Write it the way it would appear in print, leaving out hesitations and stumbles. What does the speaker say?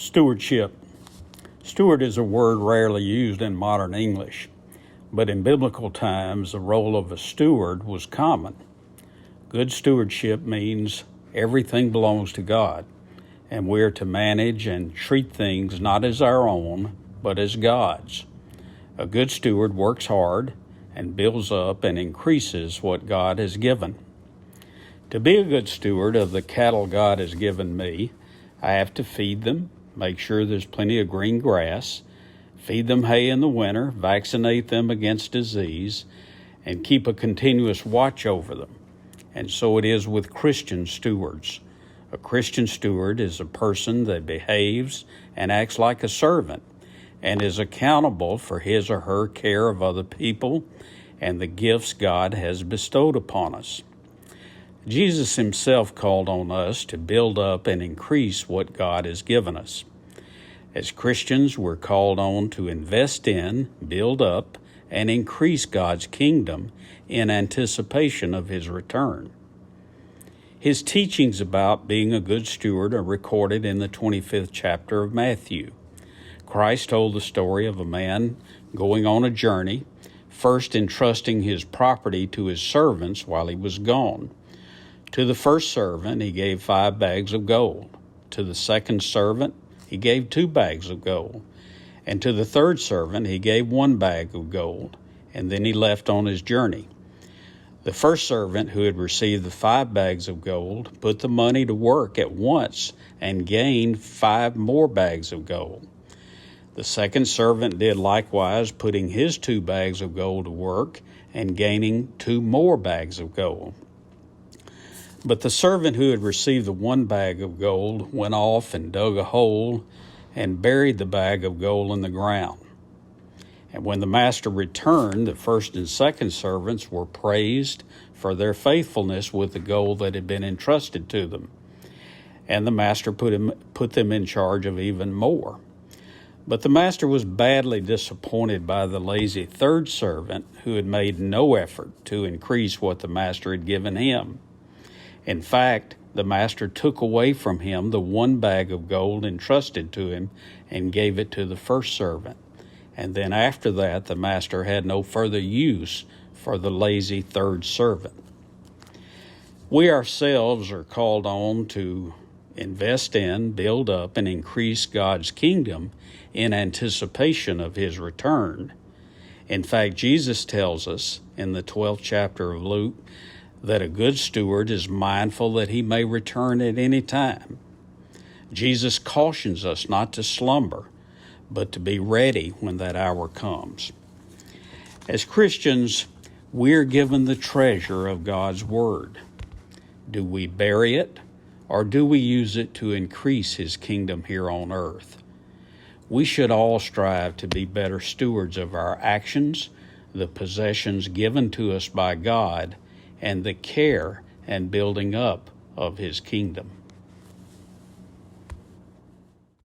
Stewardship. Steward is a word rarely used in modern English, but in biblical times, the role of a steward was common. Good stewardship means everything belongs to God, and we are to manage and treat things not as our own, but as God's. A good steward works hard and builds up and increases what God has given. To be a good steward of the cattle God has given me, I have to feed them, make sure there's plenty of green grass, feed them hay in the winter, vaccinate them against disease, and keep a continuous watch over them. And so it is with Christian stewards. A Christian steward is a person that behaves and acts like a servant and is accountable for his or her care of other people and the gifts God has bestowed upon us. Jesus himself called on us to build up and increase what God has given us. As Christians, we're called on to invest in, build up, and increase God's kingdom in anticipation of his return. His teachings about being a good steward are recorded in the 25th chapter of Matthew. Christ told the story of a man going on a journey, first entrusting his property to his servants while he was gone. To the first servant, he gave 5 bags of gold. To the second servant, he gave 2 bags of gold. And to the third servant, he gave 1 bag of gold. And then he left on his journey. The first servant, who had received the 5 bags of gold, put the money to work at once and gained 5 more bags of gold. The second servant did likewise, putting his 2 bags of gold to work and gaining 2 more bags of gold. But the servant who had received the 1 bag of gold went off and dug a hole and buried the bag of gold in the ground. And when the master returned, the first and second servants were praised for their faithfulness with the gold that had been entrusted to them. And the master put them in charge of even more. But the master was badly disappointed by the lazy third servant who had made no effort to increase what the master had given him. In fact, the master took away from him the 1 bag of gold entrusted to him and gave it to the first servant. And then after that, the master had no further use for the lazy third servant. We ourselves are called on to invest in, build up, and increase God's kingdom in anticipation of his return. In fact, Jesus tells us in the 12th chapter of Luke that a good steward is mindful that he may return at any time. Jesus cautions us not to slumber, but to be ready when that hour comes. As Christians, we're given the treasure of God's Word. Do we bury it, or do we use it to increase his kingdom here on earth? We should all strive to be better stewards of our actions, the possessions given to us by God, and the care and building up of his kingdom.